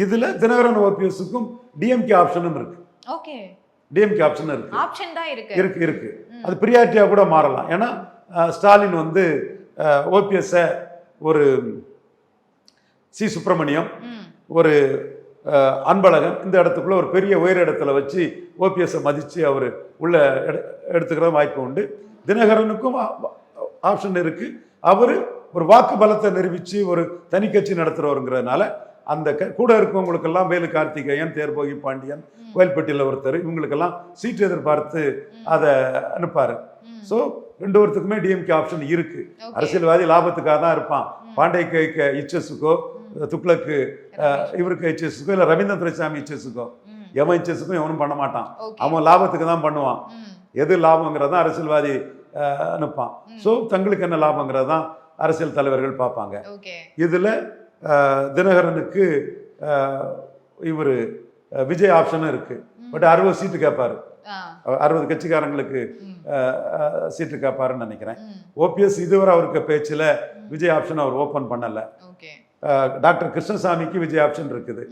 இதுல தினகரன் ஓபிஎஸ்க்கும் டிஎம்கே ஆப்ஷனும் இருக்கு. ஓகே, டிஎம்கே ஆப்ஷன் இருக்கு. ஆப்ஷன் தான் இருக்கு. இருக்கு இருக்கு. அது பிரியாரிட்டியா கூட மாறலாம். ஏன்னா ஸ்டாலின் வந்து ஓபிஎஸ் ஒரு சி சுப்பிரமணியம் ஒரு அன்பழகன் இந்த இடத்துக்குள்ள ஒரு பெரிய உயர் இடத்துல வச்சு ஓபிஎஸ்ஸை மதித்து அவர் உள்ள எடுத்துக்கிற வாய்ப்பு உண்டு. தினகரனுக்கும் ஆப்ஷன் இருக்கு. அவர் ஒரு வாக்கு பலத்தை நிரூபித்து ஒரு தனி கட்சி நடத்துகிறவருங்கிறதுனால அந்த கூட இருக்கவங்களுக்கெல்லாம் வேலு கார்த்திகேயன், தேர்போகி பாண்டியன், கோயில்பட்டியில் ஒருத்தர், இவங்களுக்கெல்லாம் சீட்டு எதிர்பார்த்து அதை அனுப்பாரு. ஸோ ரெண்டு ஒருத்துக்குமே டிஎம்கே ஆப்ஷன் இருக்கு. அரசியல்வாதி லாபத்துக்காக தான் இருப்பான். பாண்டேக்கு இச்சஸுக்கோ, துக்ளக்கு இவருக்கு இச்சஸுக்கோ, இல்லை ரவீந்திர துரைசாமி இச்சஸுக்கோ, எவன் இச்சஸுக்கும் எவனும் பண்ண மாட்டான். அவன் லாபத்துக்கு தான் பண்ணுவான். எது லாபங்கிறதான் அரசியல்வாதி அனுப்பான். ஸோ தங்களுக்கு என்ன லாபங்கிறதான் அரசியல் தலைவர்கள் பார்ப்பாங்க. இதுல தினகரனுக்கு இவர் விஜய் ஆப்ஷனும் இருக்கு. பட் 60 சீட்டு கேட்பாரு. 60 கட்சிக்காரங்களுக்கு சீட்டு கேட்பாருன்னு நினைக்கிறேன். ஓபிஎஸ் இதுவரை அவருக்கு பேச்சில் விஜய் ஆப்ஷன் அவர் ஓப்பன் பண்ணல. டாக்டர் கிருஷ்ணசாமிக்கு விஜய் ஆப்ஷன் இருக்குது.